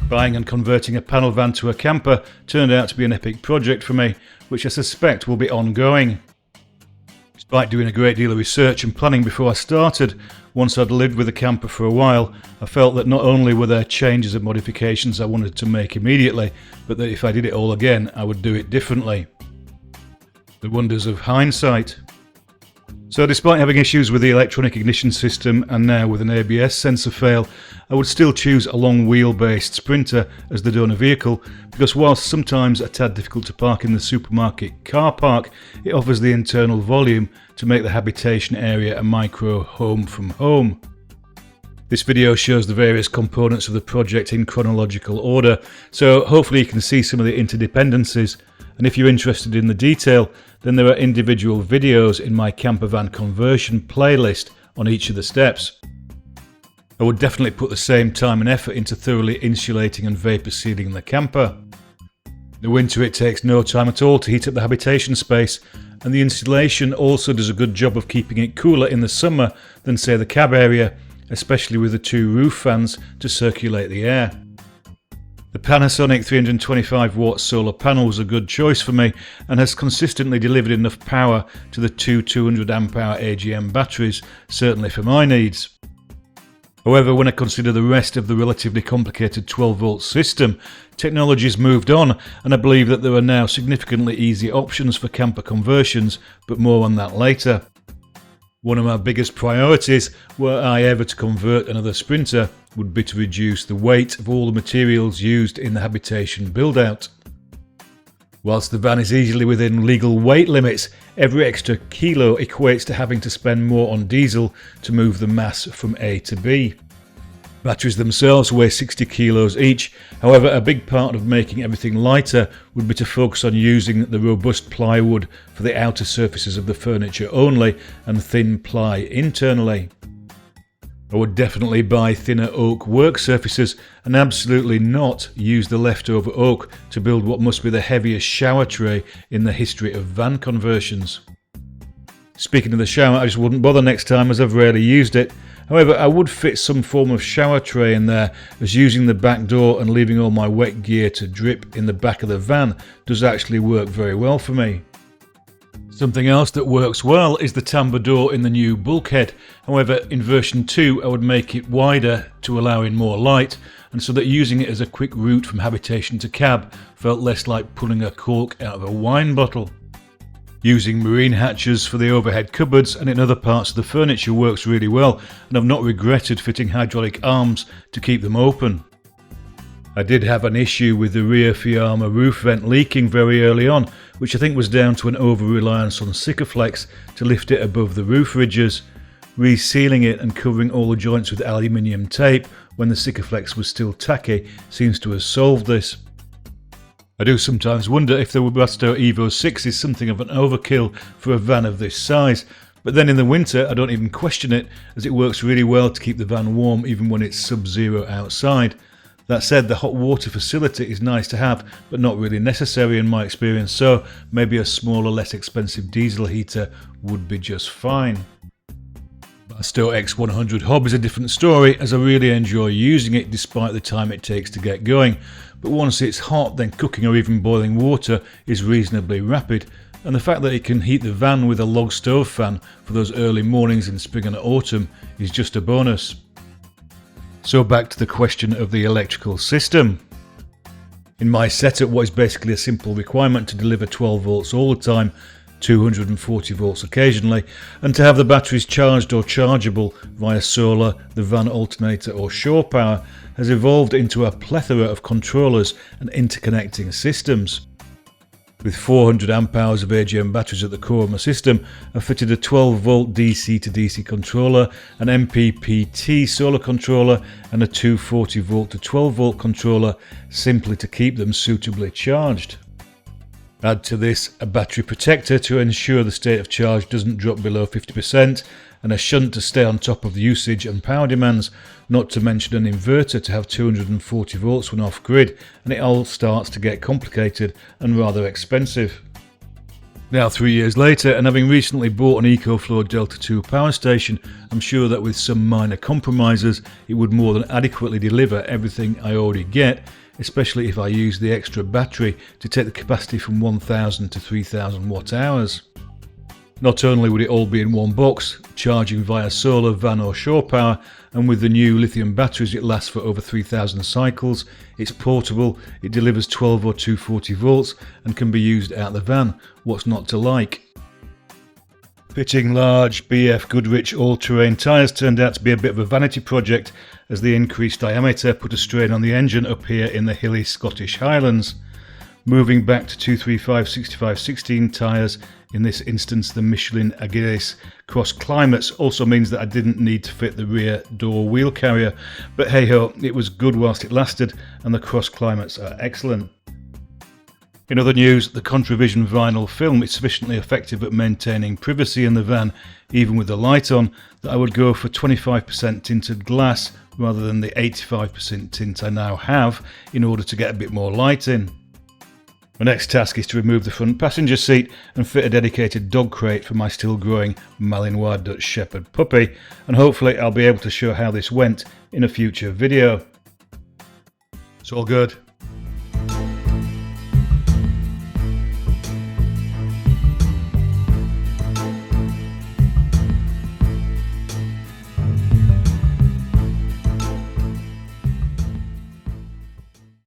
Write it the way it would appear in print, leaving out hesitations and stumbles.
Buying and converting a panel van to a camper turned out to be an epic project for me, which I suspect will be ongoing. Despite doing a great deal of research and planning before I started, once I'd lived with a camper for a while, I felt that not only were there changes and modifications I wanted to make immediately, but that if I did it all again, I would do it differently. The wonders of hindsight. So despite having issues with the electronic ignition system and now with an ABS sensor fail, I would still choose a long wheel-based Sprinter as the donor vehicle because whilst sometimes a tad difficult to park in the supermarket car park, it offers the internal volume to make the habitation area a micro home from home. This video shows the various components of the project in chronological order, so hopefully you can see some of the interdependencies, and if you're interested in the detail, then there are individual videos in my campervan conversion playlist on each of the steps. I would definitely put the same time and effort into thoroughly insulating and vapour sealing the camper. In the winter it takes no time at all to heat up the habitation space, and the insulation also does a good job of keeping it cooler in the summer than say the cab area, especially with the two roof fans to circulate the air. The Panasonic 325 watt solar panel was a good choice for me and has consistently delivered enough power to the two 200 amp hour AGM batteries, certainly for my needs. However, when I consider the rest of the relatively complicated 12 volt system, technology's moved on and I believe that there are now significantly easier options for camper conversions, but more on that later. One of my biggest priorities, were I ever to convert another Sprinter, would be to reduce the weight of all the materials used in the habitation build-out. Whilst the van is easily within legal weight limits, every extra kilo equates to having to spend more on diesel to move the mass from A to B. Batteries themselves weigh 60 kilos each, however a big part of making everything lighter would be to focus on using the robust plywood for the outer surfaces of the furniture only and thin ply internally. I would definitely buy thinner oak work surfaces and absolutely not use the leftover oak to build what must be the heaviest shower tray in the history of van conversions. Speaking of the shower, I just wouldn't bother next time as I've rarely used it. However, I would fit some form of shower tray in there, as using the back door and leaving all my wet gear to drip in the back of the van does actually work very well for me. Something else that works well is the tambour door in the new bulkhead. However, in version 2 I would make it wider to allow in more light, and so that using it as a quick route from habitation to cab felt less like pulling a cork out of a wine bottle. Using marine hatches for the overhead cupboards and in other parts of the furniture works really well, and I've not regretted fitting hydraulic arms to keep them open. I did have an issue with the rear Fiamma roof vent leaking very early on, which I think was down to an over-reliance on Sikaflex to lift it above the roof ridges. Resealing it and covering all the joints with aluminium tape when the Sikaflex was still tacky seems to have solved this. I do sometimes wonder if the Webasto Evo 6 is something of an overkill for a van of this size, but then in the winter I don't even question it, as it works really well to keep the van warm even when it's sub-zero outside. That said, the hot water facility is nice to have, but not really necessary in my experience, so maybe a smaller, less expensive diesel heater would be just fine. Webasto X100 Hob is a different story, as I really enjoy using it despite the time it takes to get going, but once it's hot then cooking or even boiling water is reasonably rapid, and the fact that it can heat the van with a log stove fan for those early mornings in spring and autumn is just a bonus. So back to the question of the electrical system. In my setup, what is basically a simple requirement to deliver 12 volts all the time, 240 volts occasionally, and to have the batteries charged or chargeable via solar, the van alternator or shore power, has evolved into a plethora of controllers and interconnecting systems. With 400 amp hours of AGM batteries at the core of my system, I've fitted a 12 volt DC to DC controller, an MPPT solar controller and a 240 volt to 12 volt controller, simply to keep them suitably charged. Add to this a battery protector to ensure the state of charge doesn't drop below 50%, and a shunt to stay on top of the usage and power demands, not to mention an inverter to have 240 volts when off grid, and it all starts to get complicated and rather expensive. Now 3 years later, and having recently bought an EcoFlow Delta 2 power station, I'm sure that with some minor compromises it would more than adequately deliver everything I already get, especially if I use the extra battery to take the capacity from 1000 to 3000 watt hours. Not only would it all be in one box, charging via solar, van or shore power, and with the new lithium batteries it lasts for over 3000 cycles, it's portable, it delivers 12 or 240 volts and can be used out the van. What's not to like? Fitting large BF Goodrich all-terrain tyres turned out to be a bit of a vanity project, as the increased diameter put a strain on the engine up here in the hilly Scottish Highlands. Moving back to 235/65/16 tyres, in this instance the Michelin Agilis Cross Climates, also means that I didn't need to fit the rear door wheel carrier, but hey ho, it was good whilst it lasted, and the Cross Climates are excellent. In other news, the Contravision vinyl film is sufficiently effective at maintaining privacy in the van, even with the light on, that I would go for 25% tinted glass rather than the 85% tint I now have, in order to get a bit more light in. My next task is to remove the front passenger seat and fit a dedicated dog crate for my still growing Malinois Dutch Shepherd puppy, and hopefully I'll be able to show how this went in a future video. It's all good.